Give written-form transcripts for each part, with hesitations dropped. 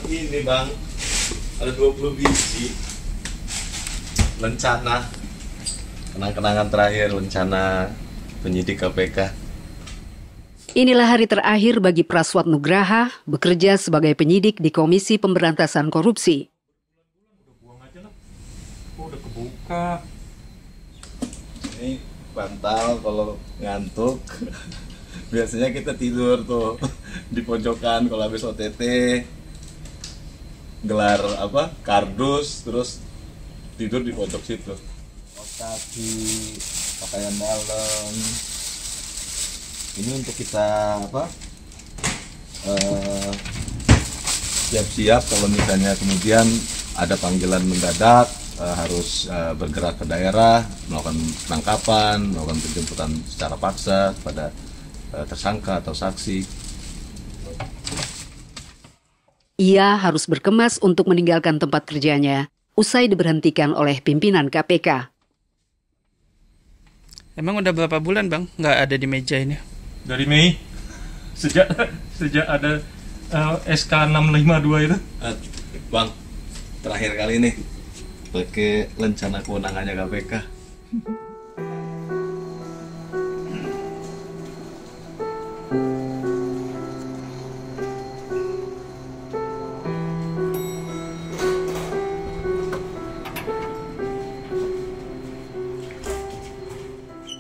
ini Bang, ada 20 biji lencana, kenang-kenangan terakhir lencana penyidik KPK. Inilah hari terakhir bagi Praswat Nugraha bekerja sebagai penyidik di Komisi Pemberantasan Korupsi. Buang aja lah. Oh, udah kebuka. Ini bantal kalau ngantuk. Biasanya kita tidur tuh di pojokan kalau habis OTT. Gelar apa? Kardus, terus tidur di pojok situ. Kaki, pakaian dalam. Ini untuk kita apa? Siap-siap kalau misalnya kemudian ada panggilan mendadak, harus bergerak ke daerah, melakukan penangkapan, melakukan penjemputan secara paksa pada tersangka atau saksi. Ia harus berkemas untuk meninggalkan tempat kerjanya usai diberhentikan oleh pimpinan KPK. Emang udah berapa bulan Bang nggak ada di meja ini? Dari Mei, sejak ada SK 652 itu. Bang, terakhir kali nih pakai lencana kewenangannya KPK.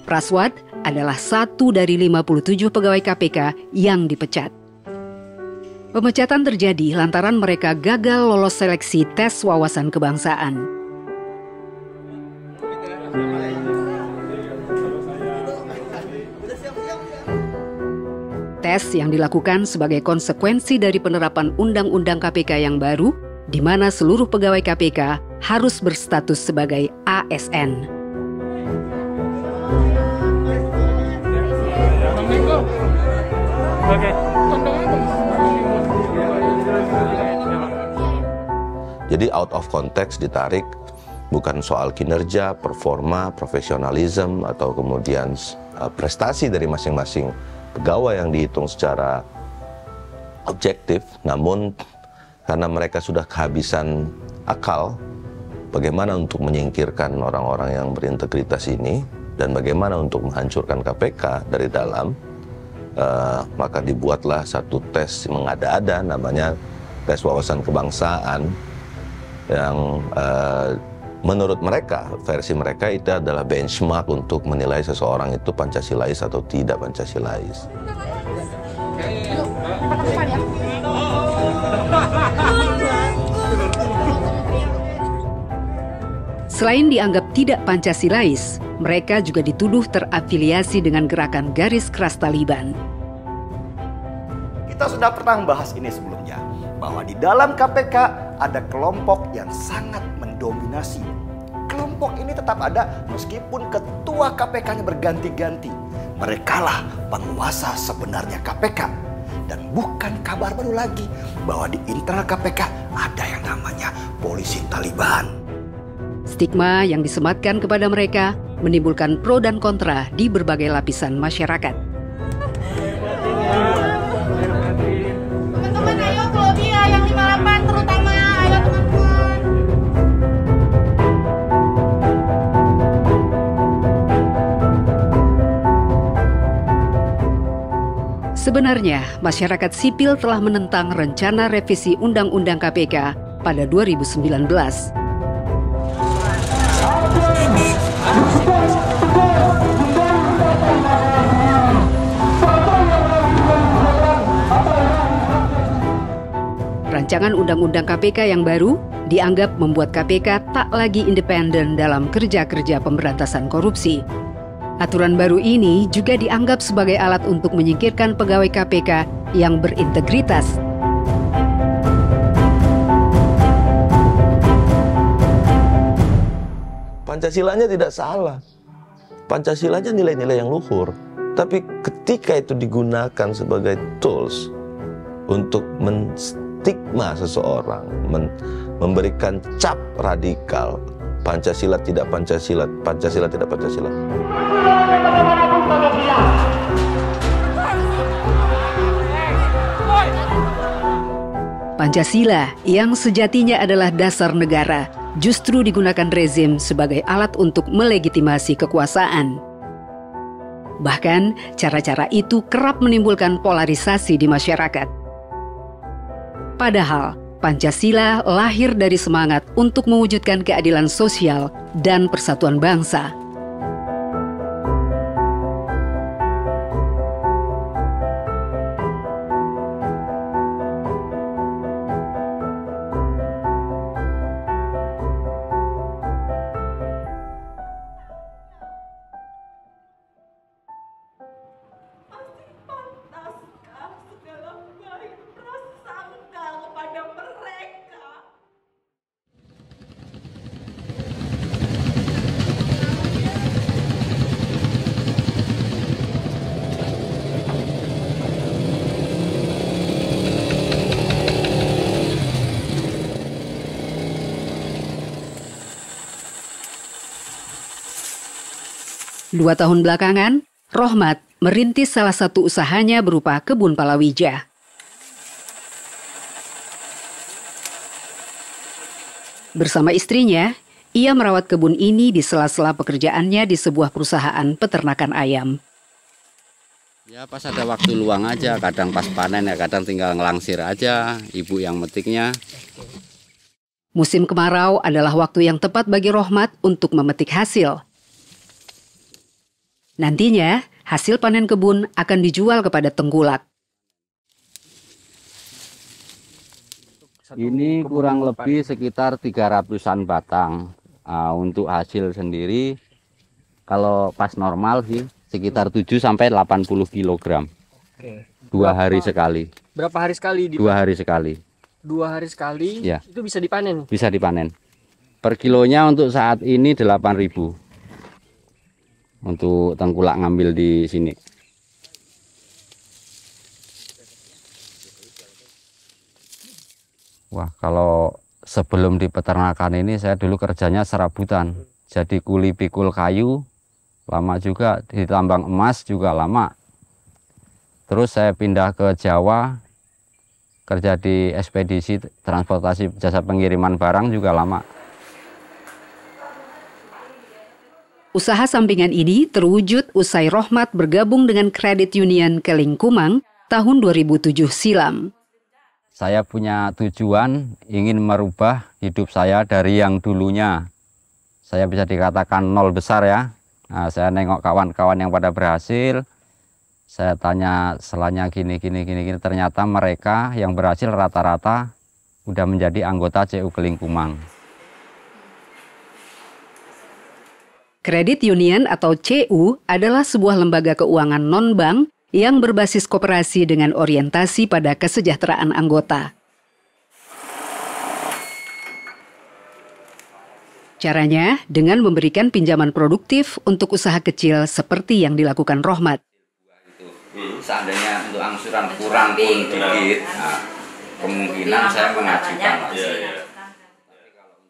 Praswat adalah satu dari 57 pegawai KPK yang dipecat. Pemecatan terjadi lantaran mereka gagal lolos seleksi tes wawasan kebangsaan. Tes yang dilakukan sebagai konsekuensi dari penerapan Undang-Undang KPK yang baru, di mana seluruh pegawai KPK harus berstatus sebagai ASN. Jadi out of context ditarik, bukan soal kinerja, performa, profesionalisme, atau kemudian prestasi dari masing-masing pegawai yang dihitung secara objektif, namun karena mereka sudah kehabisan akal, bagaimana untuk menyingkirkan orang-orang yang berintegritas ini, dan bagaimana untuk menghancurkan KPK dari dalam, maka dibuatlah satu tes mengada-ada namanya tes wawasan kebangsaan yang menurut mereka, versi mereka itu adalah benchmark untuk menilai seseorang itu Pancasilais atau tidak Pancasilais. Selain dianggap tidak Pancasilais, mereka juga dituduh terafiliasi dengan gerakan garis keras Taliban. Kita sudah pernah membahas ini sebelumnya, bahwa di dalam KPK ada kelompok yang sangat mendominasi. Kelompok ini tetap ada meskipun ketua KPK-nya berganti-ganti. Merekalah penguasa sebenarnya KPK. Dan bukan kabar baru lagi bahwa di internal KPK ada yang namanya polisi Taliban. Stigma yang disematkan kepada mereka menimbulkan pro dan kontra di berbagai lapisan masyarakat. Teman-teman ayo ke lobby ya, yang 58 terutama, ayo teman-teman. Sebenarnya, masyarakat sipil telah menentang rencana revisi Undang-Undang KPK pada 2019. Rancangan Undang-Undang KPK yang baru dianggap membuat KPK tak lagi independen dalam kerja-kerja pemberantasan korupsi. Aturan baru ini juga dianggap sebagai alat untuk menyingkirkan pegawai KPK yang berintegritas. Pancasilanya tidak salah. Pancasilanya nilai-nilai yang luhur. Tapi ketika itu digunakan sebagai tools untuk menstigma seseorang, memberikan cap radikal, Pancasila tidak Pancasila, Pancasila tidak Pancasila. Pancasila yang sejatinya adalah dasar negara justru digunakan rezim sebagai alat untuk melegitimasi kekuasaan. Bahkan, cara-cara itu kerap menimbulkan polarisasi di masyarakat. Padahal, Pancasila lahir dari semangat untuk mewujudkan keadilan sosial dan persatuan bangsa. Pantaskah segala baik prasangka kepada mereka? Dua tahun belakangan, Rohmat merintis salah satu usahanya berupa kebun palawija. Bersama istrinya, ia merawat kebun ini di sela-sela pekerjaannya di sebuah perusahaan peternakan ayam. Ya pas ada waktu luang aja, kadang pas panen ya kadang tinggal ngelangsir aja, ibu yang metiknya. Musim kemarau adalah waktu yang tepat bagi Rohmat untuk memetik hasil. Nantinya, hasil panen kebun akan dijual kepada tengkulak. Ini kurang lebih sekitar 300-an batang. Untuk hasil sendiri, kalau pas normal sih sekitar 7-80 kg. Oke. 2 hari sekali. Berapa hari sekali? 2 hari sekali. 2 hari sekali, Ya. itu bisa dipanen? Bisa dipanen. Per kilonya untuk saat ini 8.000. Untuk tengkulak ngambil di sini. Wah, kalau sebelum di peternakan ini saya dulu kerjanya serabutan. Jadi kuli pikul kayu, lama juga, di tambang emas juga lama. Terus saya pindah ke Jawa, kerja di ekspedisi transportasi jasa pengiriman barang juga lama. Usaha sampingan ini terwujud usai Rohmat bergabung dengan Credit Union Keling Kumang tahun 2007 silam. Saya punya tujuan ingin merubah hidup saya dari yang dulunya. Saya bisa dikatakan nol besar ya. Nah, saya nengok kawan-kawan yang pada berhasil. Saya tanya selanya gini. Ternyata mereka yang berhasil rata-rata udah menjadi anggota CU Keling Kumang. Credit Union atau CU adalah sebuah lembaga keuangan non-bank yang berbasis koperasi dengan orientasi pada kesejahteraan anggota. Caranya dengan memberikan pinjaman produktif untuk usaha kecil seperti yang dilakukan Rohmat. Seandainya untuk angsuran kurang pun dikit, nah, kemungkinan saya mengajukan.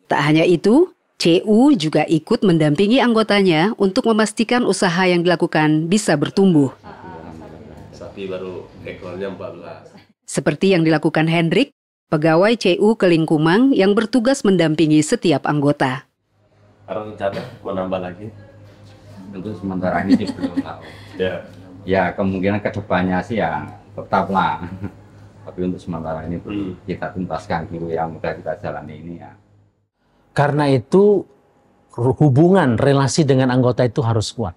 Tak hanya itu, CU juga ikut mendampingi anggotanya untuk memastikan usaha yang dilakukan bisa bertumbuh. Sapi baru ekornya 14. Seperti yang dilakukan Hendrik, pegawai CU Keling Kumang yang bertugas mendampingi setiap anggota. Ada rencana mau nambah lagi? Untuk sementara ini sih belum tahu. Ya kemungkinan kedepannya sih ya tetaplah. Tapi untuk sementara ini belum kita tuntaskan dulu yang udah kita jalani ini ya. Karena itu hubungan relasi dengan anggota itu harus kuat.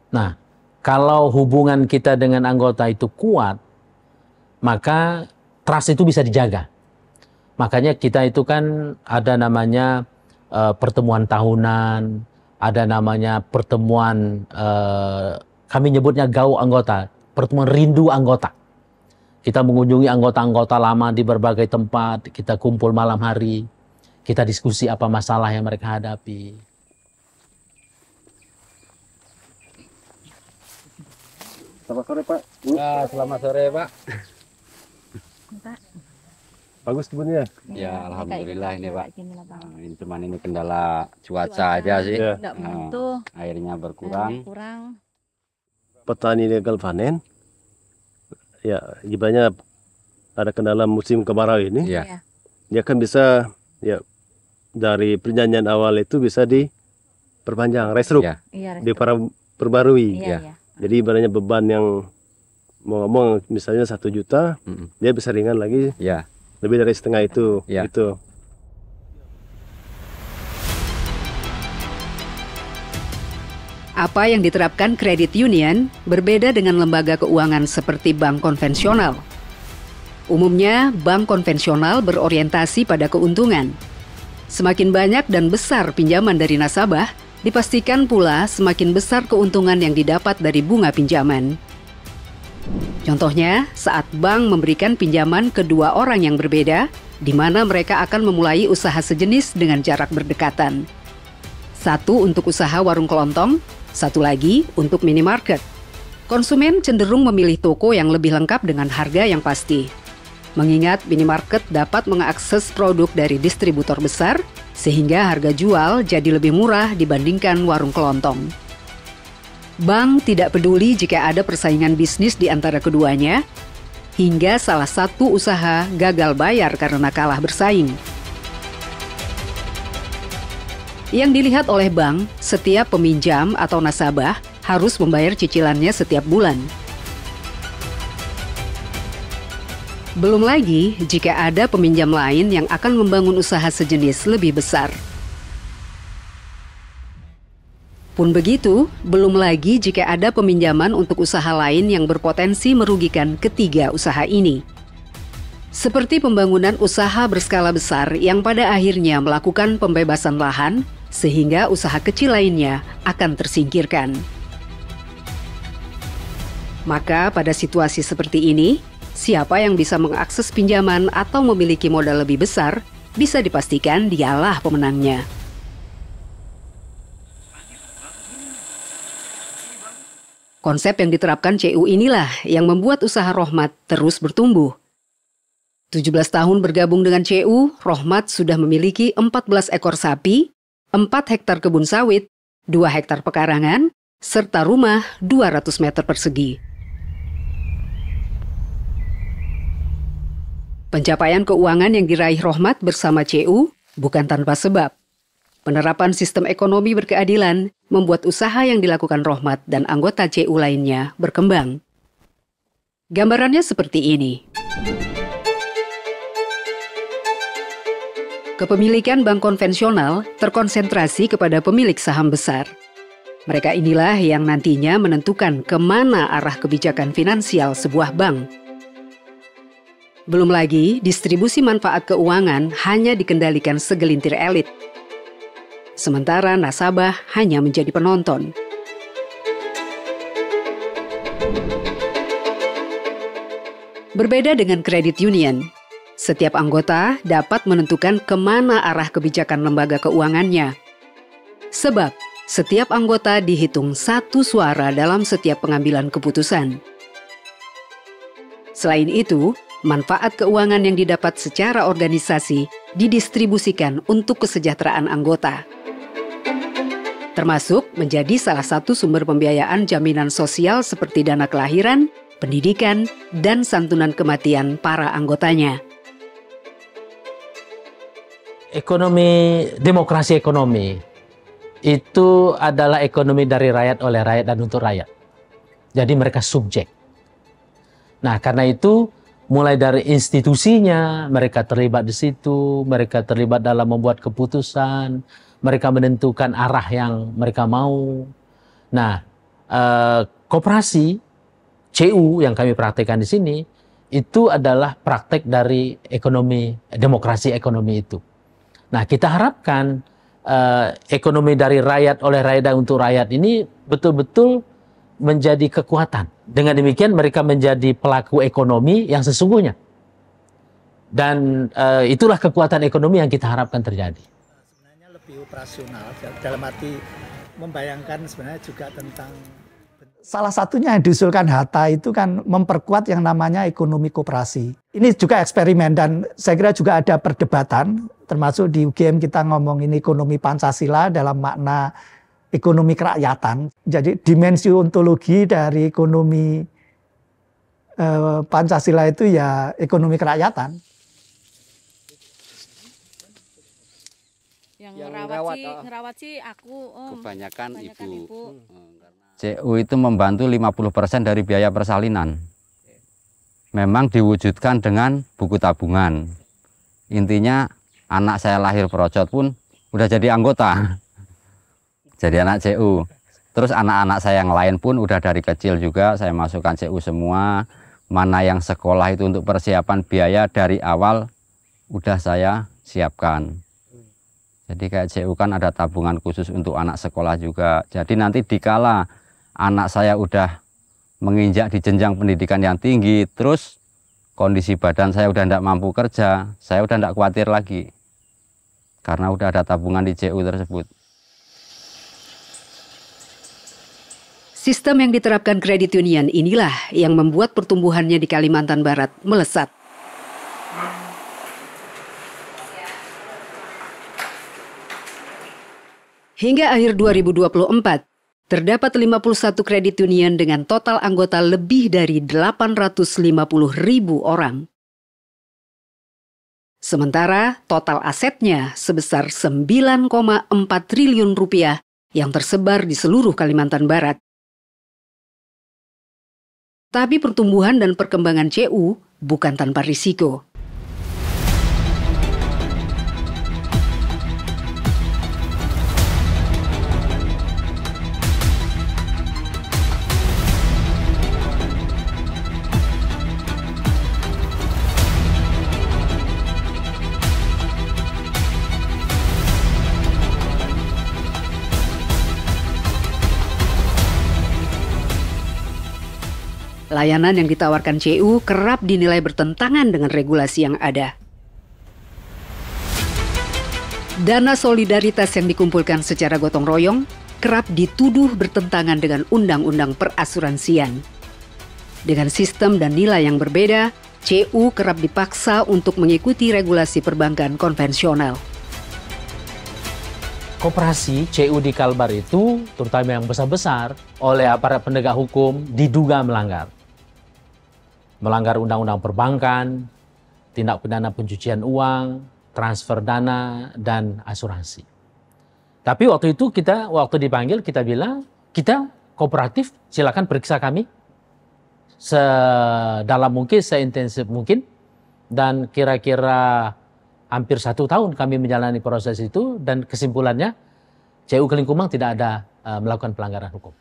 Nah, kalau hubungan kita dengan anggota itu kuat, maka trust itu bisa dijaga. Makanya kita itu kan ada namanya pertemuan tahunan, ada namanya pertemuan, kami nyebutnya GAU anggota, pertemuan rindu anggota. Kita mengunjungi anggota-anggota lama di berbagai tempat, kita kumpul malam hari. Kita diskusi apa masalah yang mereka hadapi. Selamat sore Pak. Ya, selamat sore Pak. Bagus kebunnya? Ya alhamdulillah ini Pak. Ini cuman ini kendala cuaca aja sih. Airnya berkurang. Petani gagal panen. Ya, ibaratnya ada kendala musim kemarau ini, Iya. dia kan bisa ya dari perjanjian awal itu bisa diperpanjang, restruk, Iya, diperbarui. Iya. Jadi ibaratnya beban yang mau ngomong misalnya 1 juta, dia bisa ringan lagi, lebih dari setengah itu, gitu. Apa yang diterapkan kredit union berbeda dengan lembaga keuangan seperti bank konvensional. Umumnya, bank konvensional berorientasi pada keuntungan. Semakin banyak dan besar pinjaman dari nasabah, dipastikan pula semakin besar keuntungan yang didapat dari bunga pinjaman. Contohnya, saat bank memberikan pinjaman ke 2 orang yang berbeda, di mana mereka akan memulai usaha sejenis dengan jarak berdekatan. Satu untuk usaha warung kelontong, satu lagi untuk minimarket. Konsumen cenderung memilih toko yang lebih lengkap dengan harga yang pasti. Mengingat minimarket dapat mengakses produk dari distributor besar, sehingga harga jual jadi lebih murah dibandingkan warung kelontong. Bank tidak peduli jika ada persaingan bisnis di antara keduanya, hingga salah satu usaha gagal bayar karena kalah bersaing. Yang dilihat oleh bank, setiap peminjam atau nasabah harus membayar cicilannya setiap bulan. Belum lagi jika ada peminjam lain yang akan membangun usaha sejenis lebih besar. Pun begitu, belum lagi jika ada peminjaman untuk usaha lain yang berpotensi merugikan ketiga usaha ini. Seperti pembangunan usaha berskala besar yang pada akhirnya melakukan pembebasan lahan, sehingga usaha kecil lainnya akan tersingkirkan. Maka pada situasi seperti ini, siapa yang bisa mengakses pinjaman atau memiliki modal lebih besar, bisa dipastikan dialah pemenangnya. Konsep yang diterapkan CU inilah yang membuat usaha Rohmat terus bertumbuh. 17 tahun bergabung dengan CU, Rohmat sudah memiliki 14 ekor sapi, 4 hektar kebun sawit, 2 hektar pekarangan, serta rumah 200 meter persegi. Pencapaian keuangan yang diraih Rohmat bersama CU bukan tanpa sebab. Penerapan sistem ekonomi berkeadilan membuat usaha yang dilakukan Rohmat dan anggota CU lainnya berkembang. Gambarannya seperti ini. Kepemilikan bank konvensional terkonsentrasi kepada pemilik saham besar. Mereka inilah yang nantinya menentukan kemana arah kebijakan finansial sebuah bank. Belum lagi, distribusi manfaat keuangan hanya dikendalikan segelintir elit. Sementara nasabah hanya menjadi penonton. Berbeda dengan kredit union, setiap anggota dapat menentukan kemana arah kebijakan lembaga keuangannya. Sebab, setiap anggota dihitung satu suara dalam setiap pengambilan keputusan. Selain itu, manfaat keuangan yang didapat secara organisasi didistribusikan untuk kesejahteraan anggota. Termasuk menjadi salah satu sumber pembiayaan jaminan sosial seperti dana kelahiran, pendidikan, dan santunan kematian para anggotanya. Demokrasi ekonomi itu adalah ekonomi dari rakyat, oleh rakyat, dan untuk rakyat. Jadi mereka subjek. Nah, karena itu mulai dari institusinya, mereka terlibat di situ, mereka terlibat dalam membuat keputusan, mereka menentukan arah yang mereka mau. Nah, koperasi CU yang kami praktekkan di sini, itu adalah praktek dari ekonomi, demokrasi ekonomi itu. Nah, kita harapkan ekonomi dari rakyat, oleh rakyat, dan untuk rakyat ini betul-betul menjadi kekuatan. Dengan demikian mereka menjadi pelaku ekonomi yang sesungguhnya. Dan itulah kekuatan ekonomi yang kita harapkan terjadi. Sebenarnya lebih operasional, dalam arti membayangkan sebenarnya juga tentang... Salah satunya yang diusulkan Hatta itu kan memperkuat yang namanya ekonomi koperasi. Ini juga eksperimen dan saya kira juga ada perdebatan, termasuk di UGM kita ngomongin ekonomi Pancasila dalam makna ekonomi kerakyatan. Jadi dimensi ontologi dari ekonomi Pancasila itu ya ekonomi kerakyatan. Yang ngerawat sih aku. Kebanyakan ibu. CU itu membantu 50% dari biaya persalinan. Memang diwujudkan dengan buku tabungan. Intinya anak saya lahir perocot pun udah jadi anggota. Jadi anak CU. Terus anak-anak saya yang lain pun udah dari kecil juga saya masukkan CU semua. Mana yang sekolah itu untuk persiapan biaya dari awal udah saya siapkan. Jadi kayak CU kan ada tabungan khusus untuk anak sekolah juga. Jadi nanti dikala anak saya udah menginjak di jenjang pendidikan yang tinggi, terus kondisi badan saya udah tidak mampu kerja, saya udah tidak khawatir lagi. Karena udah ada tabungan di CU tersebut. Sistem yang diterapkan kredit union inilah yang membuat pertumbuhannya di Kalimantan Barat melesat. Hingga akhir 2024, terdapat 51 kredit union dengan total anggota lebih dari 850.000 orang. Sementara total asetnya sebesar 9,4 triliun rupiah yang tersebar di seluruh Kalimantan Barat. Tapi pertumbuhan dan perkembangan CU bukan tanpa risiko. Layanan yang ditawarkan CU kerap dinilai bertentangan dengan regulasi yang ada. Dana solidaritas yang dikumpulkan secara gotong royong kerap dituduh bertentangan dengan undang-undang perasuransian. Dengan sistem dan nilai yang berbeda, CU kerap dipaksa untuk mengikuti regulasi perbankan konvensional. Koperasi CU di Kalbar itu, terutama yang besar-besar, oleh aparat penegak hukum diduga melanggar. Melanggar undang-undang perbankan, tindak pidana pencucian uang, transfer dana, dan asuransi. Tapi waktu itu waktu dipanggil kita bilang, kita kooperatif, silakan periksa kami sedalam mungkin, seintensif mungkin, dan kira-kira hampir 1 tahun kami menjalani proses itu, dan kesimpulannya CU Kelingkumang tidak ada melakukan pelanggaran hukum.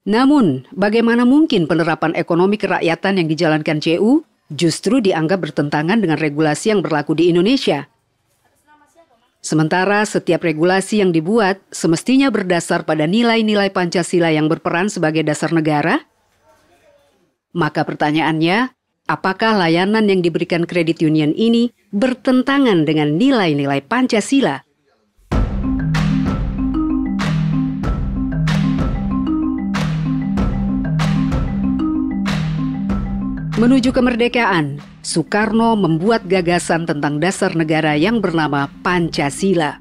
Namun, bagaimana mungkin penerapan ekonomi kerakyatan yang dijalankan CU justru dianggap bertentangan dengan regulasi yang berlaku di Indonesia? Sementara setiap regulasi yang dibuat semestinya berdasar pada nilai-nilai Pancasila yang berperan sebagai dasar negara? Maka pertanyaannya, apakah layanan yang diberikan kredit union ini bertentangan dengan nilai-nilai Pancasila? Menuju kemerdekaan, Soekarno membuat gagasan tentang dasar negara yang bernama Pancasila.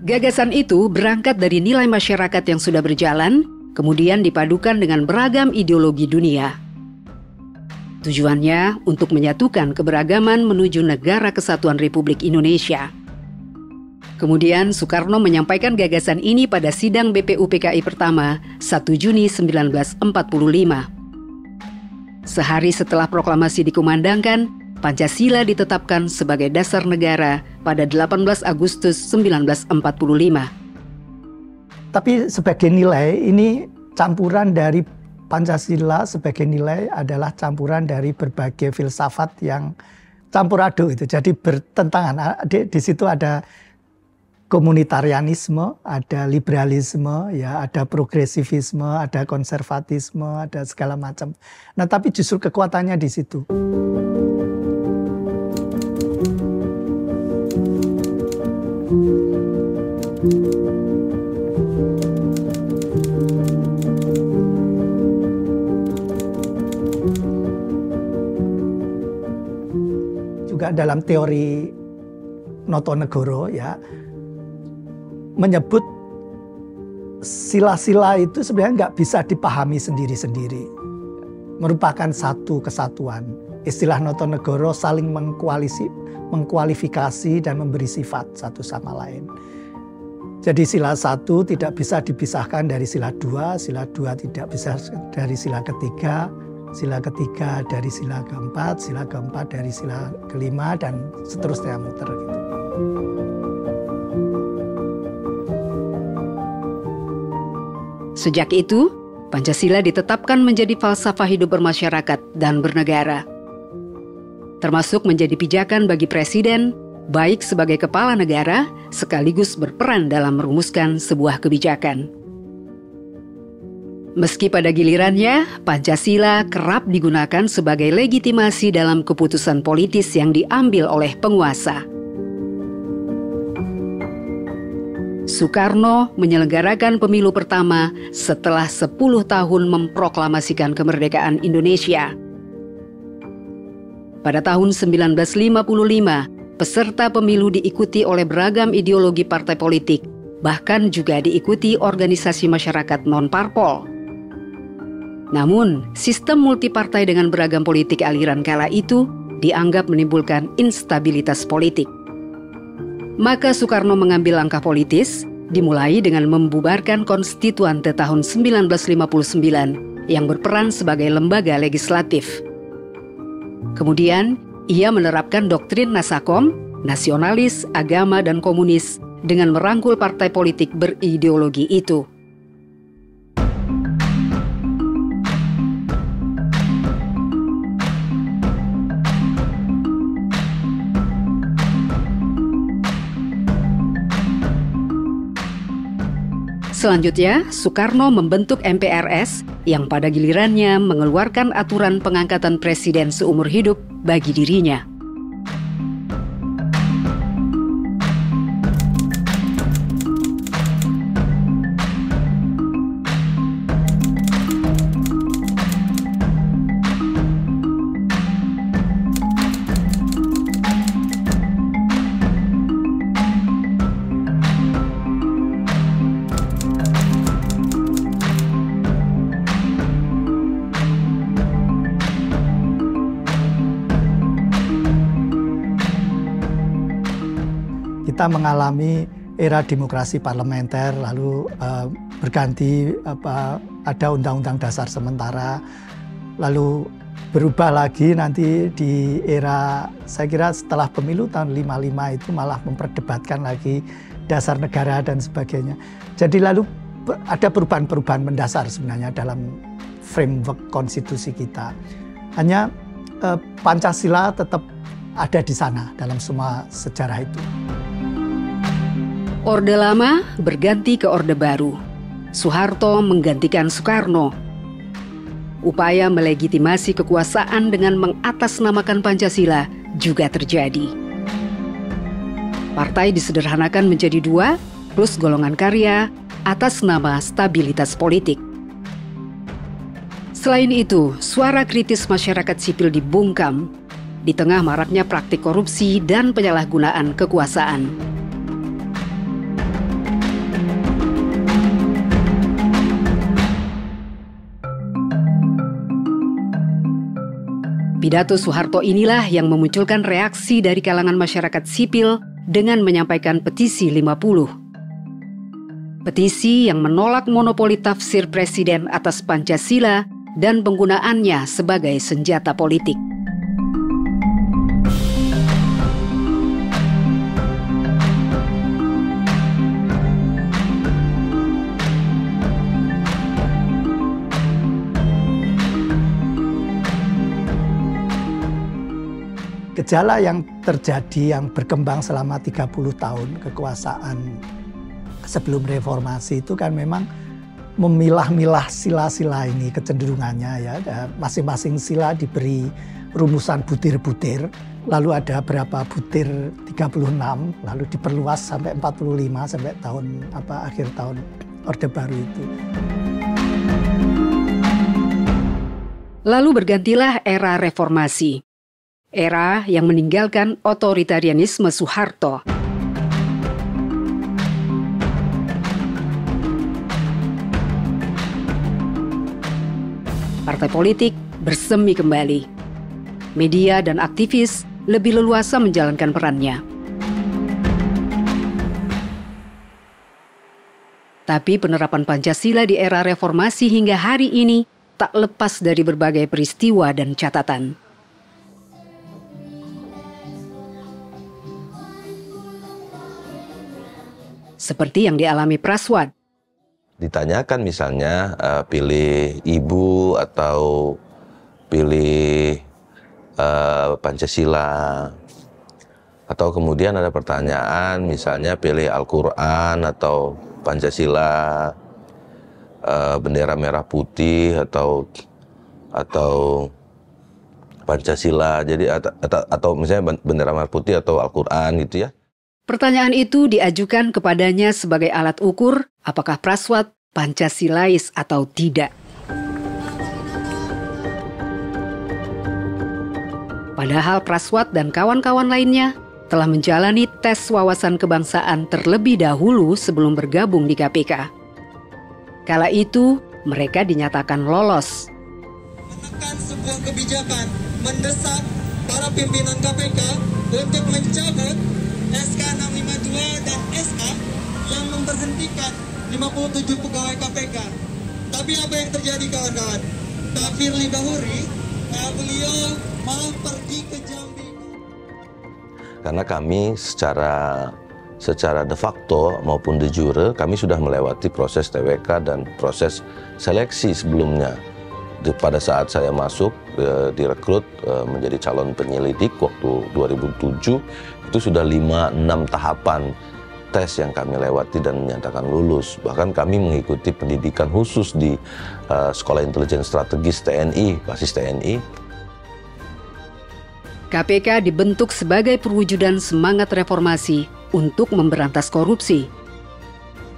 Gagasan itu berangkat dari nilai masyarakat yang sudah berjalan, kemudian dipadukan dengan beragam ideologi dunia. Tujuannya untuk menyatukan keberagaman menuju Negara Kesatuan Republik Indonesia. Kemudian Soekarno menyampaikan gagasan ini pada sidang BPUPKI pertama 1 Juni 1945. Sehari setelah proklamasi dikumandangkan, Pancasila ditetapkan sebagai dasar negara pada 18 Agustus 1945. Tapi sebagai nilai, ini campuran dari Pancasila sebagai nilai adalah campuran dari berbagai filsafat yang campur aduk itu. Jadi bertentangan. Di situ ada komunitarianisme, ada liberalisme, ya, ada progresivisme, ada konservatisme, ada segala macam. Nah, tapi justru kekuatannya di situ. Juga dalam teori Notonegoro, ya, menyebut sila-sila itu sebenarnya nggak bisa dipahami sendiri-sendiri. merupakan satu kesatuan. Istilah Notonegoro saling mengkualifikasi dan memberi sifat satu sama lain. Jadi sila 1 tidak bisa dipisahkan dari sila 2 tidak bisa dari sila ketiga dari sila keempat, sila keempat dari sila kelima, dan seterusnya muter gitu. Sejak itu, Pancasila ditetapkan menjadi falsafah hidup bermasyarakat dan bernegara. Termasuk menjadi pijakan bagi presiden, baik sebagai kepala negara, sekaligus berperan dalam merumuskan sebuah kebijakan. Meski pada gilirannya, Pancasila kerap digunakan sebagai legitimasi dalam keputusan politis yang diambil oleh penguasa. Soekarno menyelenggarakan pemilu pertama setelah 10 tahun memproklamasikan kemerdekaan Indonesia. Pada tahun 1955, peserta pemilu diikuti oleh beragam ideologi partai politik, bahkan juga diikuti organisasi masyarakat non-parpol. Namun, sistem multipartai dengan beragam politik aliran kala itu dianggap menimbulkan instabilitas politik. Maka Soekarno mengambil langkah politis, dimulai dengan membubarkan Konstituante tahun 1959 yang berperan sebagai lembaga legislatif. Kemudian, ia menerapkan doktrin Nasakom, nasionalis, agama, dan komunis dengan merangkul partai politik berideologi itu. Selanjutnya, Soekarno membentuk MPRS yang pada gilirannya mengeluarkan aturan pengangkatan presiden seumur hidup bagi dirinya. Kita mengalami era demokrasi parlementer, lalu berganti ada undang-undang dasar sementara, lalu berubah lagi nanti di era, saya kira setelah pemilu tahun 55 itu malah memperdebatkan lagi dasar negara dan sebagainya. Jadi lalu ada perubahan-perubahan mendasar sebenarnya dalam framework konstitusi kita. Hanya Pancasila tetap ada di sana dalam semua sejarah itu. Orde lama berganti ke Orde baru. Soeharto menggantikan Soekarno. Upaya melegitimasi kekuasaan dengan mengatasnamakan Pancasila juga terjadi. Partai disederhanakan menjadi 2 plus golongan karya atas nama stabilitas politik. Selain itu, suara kritis masyarakat sipil dibungkam di tengah maraknya praktik korupsi dan penyalahgunaan kekuasaan. Pidato Soeharto inilah yang memunculkan reaksi dari kalangan masyarakat sipil dengan menyampaikan petisi 50. Petisi yang menolak monopoli tafsir presiden atas Pancasila dan penggunaannya sebagai senjata politik. Gejala yang terjadi, yang berkembang selama 30 tahun kekuasaan sebelum reformasi itu kan memang memilah-milah sila-sila ini kecenderungannya ya. Masing-masing sila diberi rumusan butir-butir, lalu ada berapa butir 36, lalu diperluas sampai 45 sampai akhir tahun Orde Baru itu. Lalu bergantilah era reformasi. Era yang meninggalkan otoritarianisme Soeharto. Partai politik bersemi kembali. Media dan aktivis lebih leluasa menjalankan perannya. Tapi penerapan Pancasila di era reformasi hingga hari ini tak lepas dari berbagai peristiwa dan catatan. Seperti yang dialami Praswad. Ditanyakan misalnya pilih ibu atau pilih Pancasila, atau kemudian ada pertanyaan misalnya pilih Al-Quran atau Pancasila, bendera merah putih atau Pancasila, jadi atau misalnya bendera merah putih atau Al-Quran gitu ya. Pertanyaan itu diajukan kepadanya sebagai alat ukur apakah Praswad Pancasilais atau tidak. Padahal Praswad dan kawan-kawan lainnya telah menjalani tes wawasan kebangsaan terlebih dahulu sebelum bergabung di KPK. Kala itu, mereka dinyatakan lolos. Menekan sebuah kebijakan mendesak para pimpinan KPK untuk mencabut SK 652 dan SA yang memberhentikan 57 pegawai KPK. Tapi apa yang terjadi kawan-kawan? Pak Firly Bahuri, beliau mau pergi ke Jambi. Karena kami secara de facto maupun de jure kami sudah melewati proses TWK dan proses seleksi sebelumnya. Pada saat saya masuk direkrut menjadi calon penyelidik waktu 2007, itu sudah 5-6 tahapan tes yang kami lewati dan menyatakan lulus. Bahkan kami mengikuti pendidikan khusus di Sekolah Intelijen Strategis TNI, basis TNI. KPK dibentuk sebagai perwujudan semangat reformasi untuk memberantas korupsi.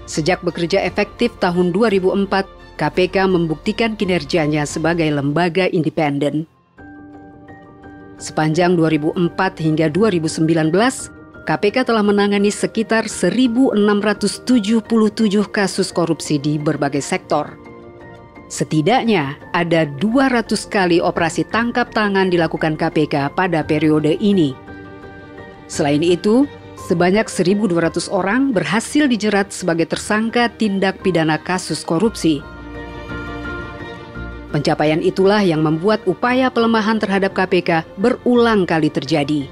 Sejak bekerja efektif tahun 2004, KPK membuktikan kinerjanya sebagai lembaga independen. Sepanjang 2004 hingga 2019, KPK telah menangani sekitar 1.677 kasus korupsi di berbagai sektor. Setidaknya ada 200 kali operasi tangkap tangan dilakukan KPK pada periode ini. Selain itu, sebanyak 1.200 orang berhasil dijerat sebagai tersangka tindak pidana kasus korupsi. Pencapaian itulah yang membuat upaya pelemahan terhadap KPK berulang kali terjadi.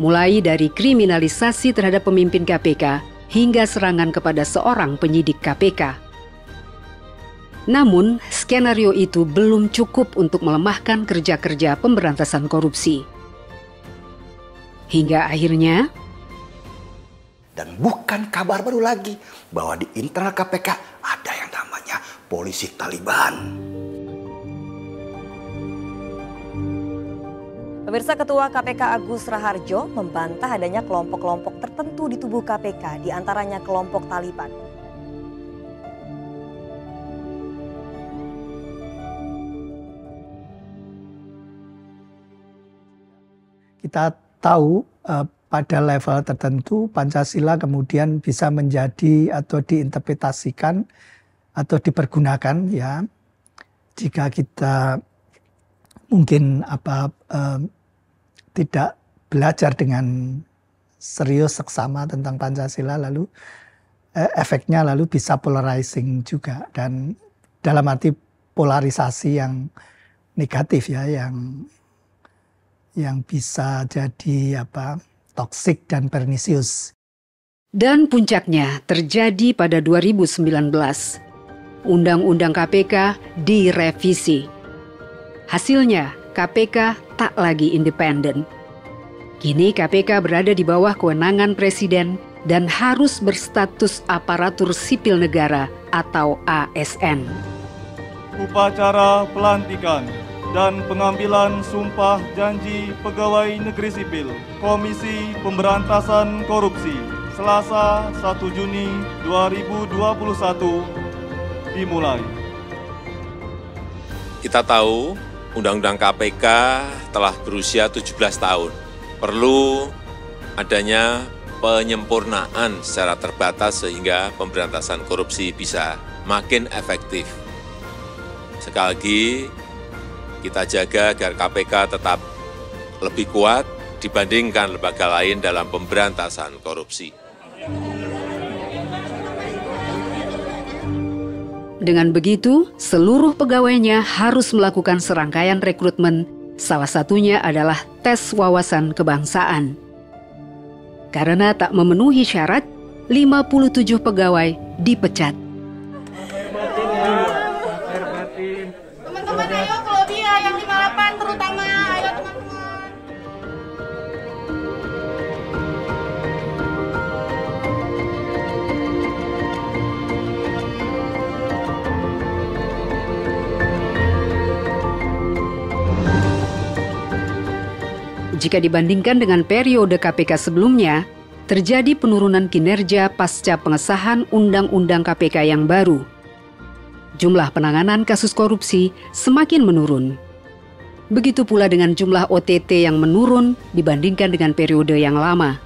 Mulai dari kriminalisasi terhadap pemimpin KPK hingga serangan kepada seorang penyidik KPK. Namun, skenario itu belum cukup untuk melemahkan kerja-kerja pemberantasan korupsi. Hingga akhirnya, dan bukan kabar baru lagi bahwa di internal KPK ada yang namanya polisi Taliban. Pemirsa, Ketua KPK Agus Raharjo membantah adanya kelompok-kelompok tertentu di tubuh KPK, di antaranya kelompok Taliban. Kita tahu pada level tertentu Pancasila kemudian bisa menjadi atau diinterpretasikan atau dipergunakan ya jika kita mungkin tidak belajar dengan serius seksama tentang Pancasila, lalu efeknya lalu bisa polarizing juga, dan dalam arti polarisasi yang negatif ya, yang bisa jadi toksik dan pernisius. Dan puncaknya terjadi pada 2019. Undang-Undang KPK direvisi. Hasilnya, KPK tak lagi independen. Kini KPK berada di bawah kewenangan Presiden dan harus berstatus aparatur sipil negara atau ASN. Upacara pelantikan dan pengambilan sumpah janji pegawai negeri sipil Komisi Pemberantasan Korupsi Selasa 1 Juni 2021 dimulai. Kita tahu Undang-Undang KPK telah berusia 17 tahun. Perlu adanya penyempurnaan secara terbatas sehingga pemberantasan korupsi bisa makin efektif. Sekali lagi, kita jaga agar KPK tetap lebih kuat dibandingkan lembaga lain dalam pemberantasan korupsi. Dengan begitu, seluruh pegawainya harus melakukan serangkaian rekrutmen, salah satunya adalah tes wawasan kebangsaan. Karena tak memenuhi syarat, 57 pegawai dipecat. Teman-teman ayo ke lobby ya, yang 58 terutama, ayo teman-teman. Jika dibandingkan dengan periode KPK sebelumnya, terjadi penurunan kinerja pasca pengesahan Undang-Undang KPK yang baru. Jumlah penanganan kasus korupsi semakin menurun. Begitu pula dengan jumlah OTT yang menurun dibandingkan dengan periode yang lama.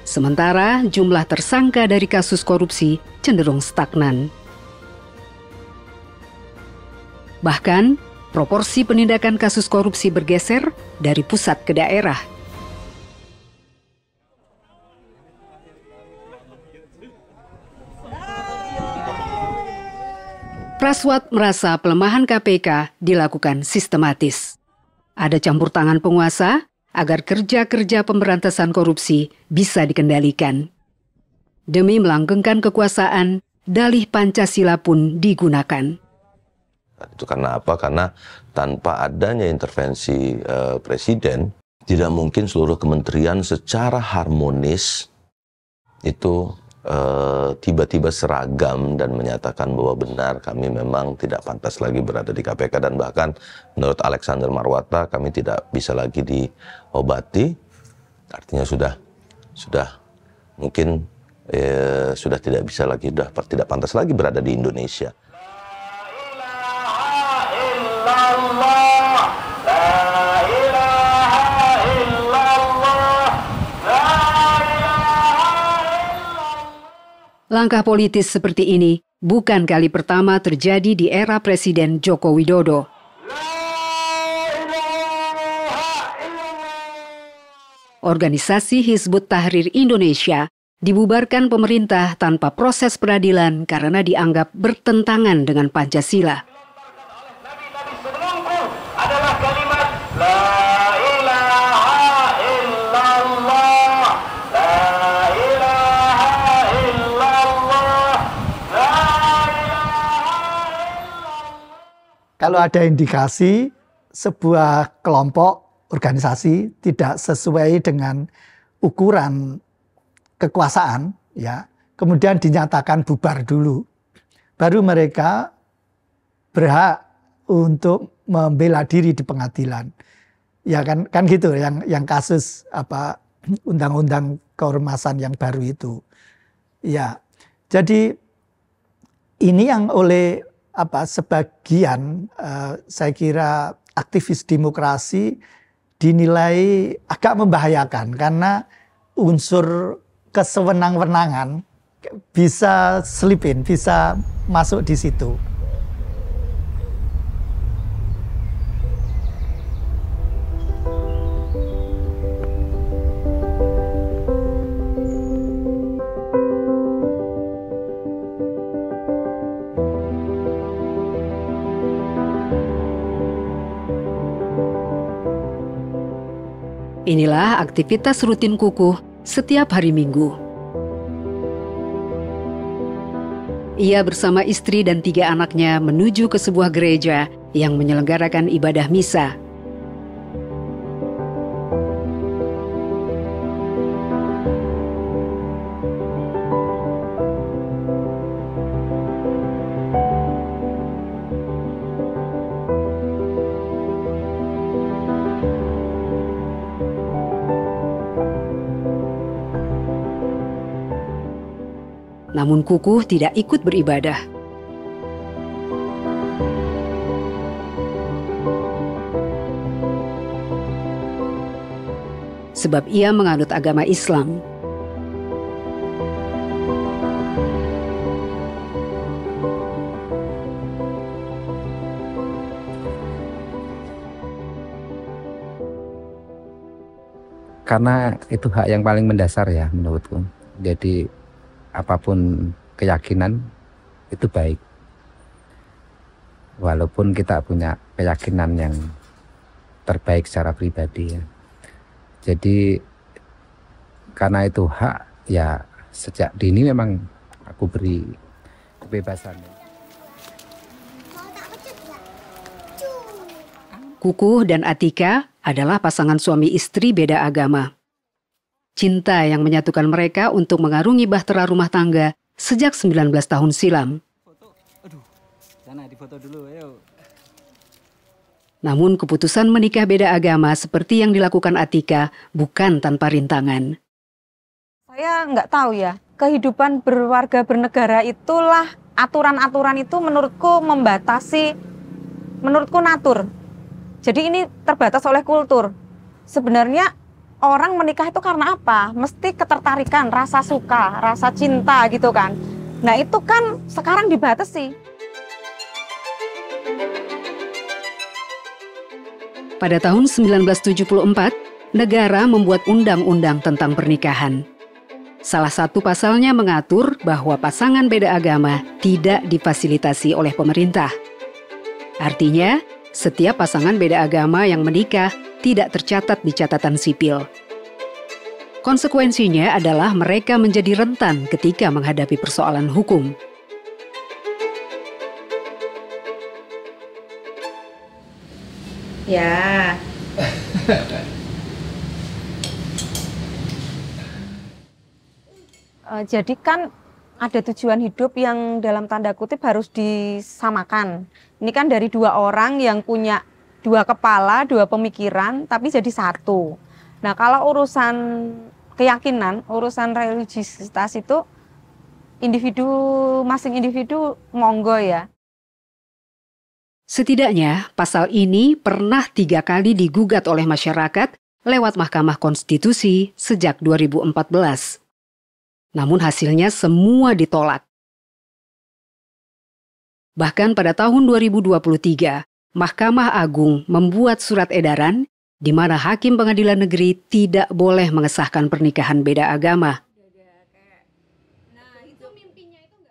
Sementara jumlah tersangka dari kasus korupsi cenderung stagnan. Bahkan, proporsi penindakan kasus korupsi bergeser dari pusat ke daerah. Praswat merasa pelemahan KPK dilakukan sistematis. Ada campur tangan penguasa agar kerja-kerja pemberantasan korupsi bisa dikendalikan. Demi melanggengkan kekuasaan, dalih Pancasila pun digunakan. Itu karena apa? Karena tanpa adanya intervensi presiden, tidak mungkin seluruh kementerian secara harmonis itu tiba-tiba seragam dan menyatakan bahwa benar kami memang tidak pantas lagi berada di KPK, dan bahkan menurut Alexander Marwata kami tidak bisa lagi diobati. Artinya sudah mungkin sudah tidak bisa lagi, sudah tidak pantas lagi berada di Indonesia. Langkah politis seperti ini bukan kali pertama terjadi di era Presiden Joko Widodo. Organisasi Hizbut Tahrir Indonesia dibubarkan pemerintah tanpa proses peradilan karena dianggap bertentangan dengan Pancasila. Adalah kalimat la kalau ada indikasi sebuah kelompok organisasi tidak sesuai dengan ukuran kekuasaan, ya, kemudian dinyatakan bubar dulu, baru mereka berhak untuk membela diri di pengadilan. Ya kan gitu yang kasus apa undang-undang keormasan yang baru itu. Ya. Jadi ini yang oleh sebagian saya kira aktivis demokrasi dinilai agak membahayakan karena unsur kesewenang-wenangan bisa slip in, bisa masuk di situ. Inilah aktivitas rutin Kukuh setiap hari Minggu. Ia bersama istri dan 3 anaknya menuju ke sebuah gereja yang menyelenggarakan ibadah misa. Namun Kukuh tidak ikut beribadah. Sebab ia menganut agama Islam. Karena itu hak yang paling mendasar ya menurutku. Jadi apapun keyakinan itu baik. Walaupun kita punya keyakinan yang terbaik secara pribadi ya. Jadi karena itu hak ya, sejak dini memang aku beri kebebasan. Kukuh dan Atika adalah pasangan suami istri beda agama. Cinta yang menyatukan mereka untuk mengarungi bahtera rumah tangga sejak 19 tahun silam. Sana difoto dulu, ayo. Namun keputusan menikah beda agama seperti yang dilakukan Atika bukan tanpa rintangan. Saya nggak tahu ya, kehidupan berwarga bernegara itulah aturan-aturan itu menurutku membatasi, menurutku natur. Jadi ini terbatas oleh kultur. Sebenarnya orang menikah itu karena apa? Mesti ketertarikan, rasa suka, rasa cinta gitu kan. Nah itu kan sekarang dibatasi. Pada tahun 1974, negara membuat undang-undang tentang pernikahan. Salah satu pasalnya mengatur bahwa pasangan beda agama tidak difasilitasi oleh pemerintah. Artinya, setiap pasangan beda agama yang menikah tidak tercatat di catatan sipil. Konsekuensinya adalah mereka menjadi rentan ketika menghadapi persoalan hukum. Ya. Jadi kan ada tujuan hidup yang dalam tanda kutip harus disamakan. Ini kan dari dua orang yang punya dua kepala, dua pemikiran, tapi jadi satu. Nah kalau urusan keyakinan, urusan religiusitas itu masing individu monggo ya. Setidaknya pasal ini pernah 3 kali digugat oleh masyarakat lewat Mahkamah Konstitusi sejak 2014. Namun hasilnya semua ditolak. Bahkan pada tahun 2023, Mahkamah Agung membuat surat edaran di mana hakim pengadilan negeri tidak boleh mengesahkan pernikahan beda agama.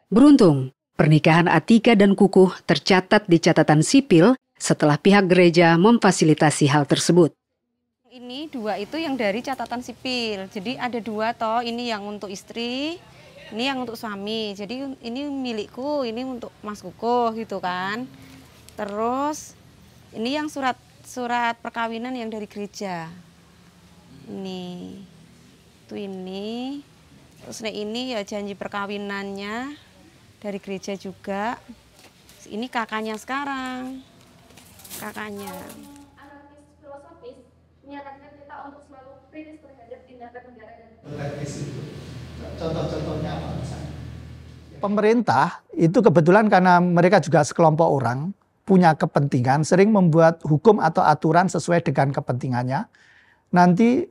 Beruntung, pernikahan Atika dan Kukuh tercatat di catatan sipil setelah pihak gereja memfasilitasi hal tersebut. Ini 2 itu yang dari catatan sipil, jadi ada 2 toh, ini yang untuk istri, ini yang untuk suami. Jadi ini milikku, ini untuk Mas Kukuh gitu kan. Terus ini yang surat perkawinan yang dari gereja. Ini. Itu ini. Terus ini ya janji perkawinannya dari gereja juga. Ini kakaknya sekarang. Kakaknya. Anarkis filosofis menyatakan kita untuk selalu kritis terhadap tindakan negara dan contoh-contohnya apa misalnya? Pemerintah itu kebetulan karena mereka juga sekelompok orang punya kepentingan, sering membuat hukum atau aturan sesuai dengan kepentingannya. Nanti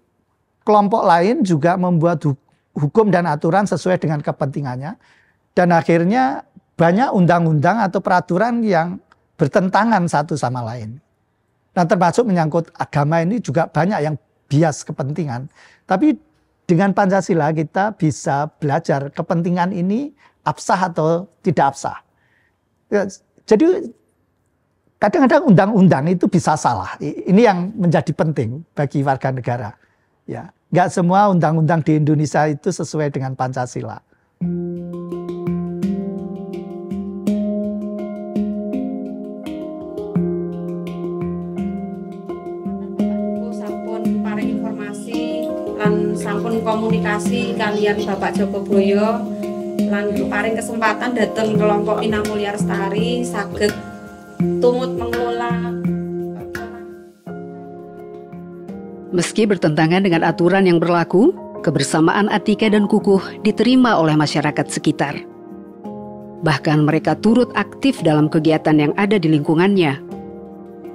kelompok lain juga membuat hukum dan aturan sesuai dengan kepentingannya. Dan akhirnya banyak undang-undang atau peraturan yang bertentangan satu sama lain. Nah termasuk menyangkut agama ini juga banyak yang bias kepentingan. Tapi dengan Pancasila kita bisa belajar kepentingan ini absah atau tidak absah. Jadi kadang-kadang undang-undang itu bisa salah. Ini yang menjadi penting bagi warga negara. Ya, nggak semua undang-undang di Indonesia itu sesuai dengan Pancasila. Sampun paring informasi lan sampun komunikasi kalian Bapak Joko Boyo lan paring kesempatan datang kelompok Ina Mulya Lestari saged tumut mengelola. Meski bertentangan dengan aturan yang berlaku, kebersamaan Atika dan Kukuh diterima oleh masyarakat sekitar. Bahkan mereka turut aktif dalam kegiatan yang ada di lingkungannya.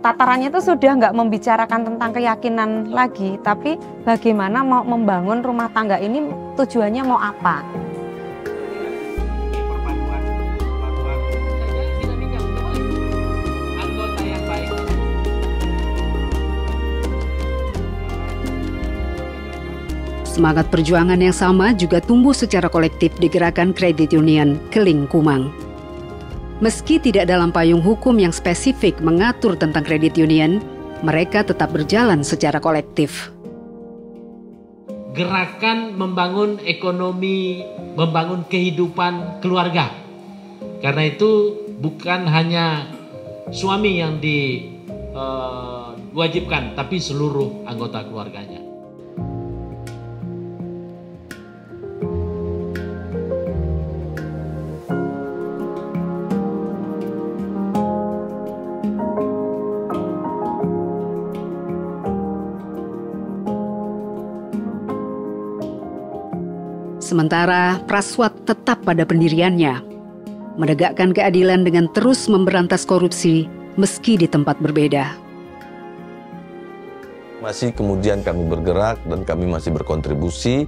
Tatarannya itu sudah nggak membicarakan tentang keyakinan lagi, tapi bagaimana mau membangun rumah tangga ini tujuannya mau apa. Semangat perjuangan yang sama juga tumbuh secara kolektif di gerakan Credit Union Keling Kumang. Meski tidak dalam payung hukum yang spesifik mengatur tentang kredit union, mereka tetap berjalan secara kolektif. Gerakan membangun ekonomi, membangun kehidupan keluarga. Karena itu bukan hanya suami yang diwajibkan, tapi seluruh anggota keluarganya. Sementara Praswat tetap pada pendiriannya, menegakkan keadilan dengan terus memberantas korupsi meski di tempat berbeda. Masih kemudian kami bergerak dan kami masih berkontribusi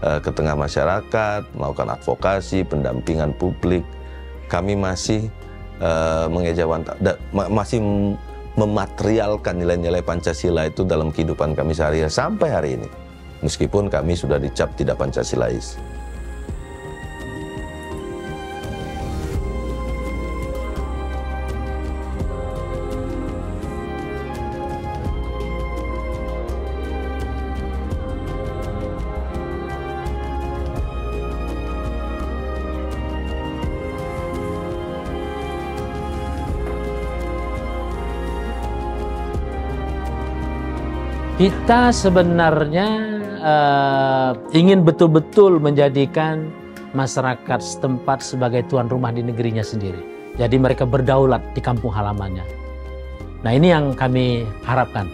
ke tengah masyarakat, melakukan advokasi, pendampingan publik. Kami masih masih mematerialkan nilai-nilai Pancasila itu dalam kehidupan kami sehari-hari sampai hari ini. Meskipun kami sudah dicap tidak Pancasilais. Kita sebenarnya ingin betul-betul menjadikan masyarakat setempat sebagai tuan rumah di negerinya sendiri. Jadi mereka berdaulat di kampung halamannya. Nah, ini yang kami harapkan.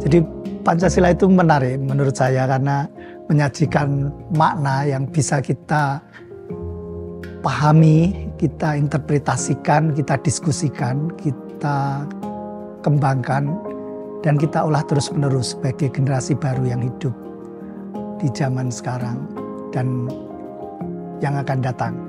Jadi Pancasila itu menarik menurut saya karena menyajikan makna yang bisa kita pahami, kita interpretasikan, kita diskusikan, kita kembangkan, dan kita olah terus-menerus sebagai generasi baru yang hidup di zaman sekarang dan yang akan datang.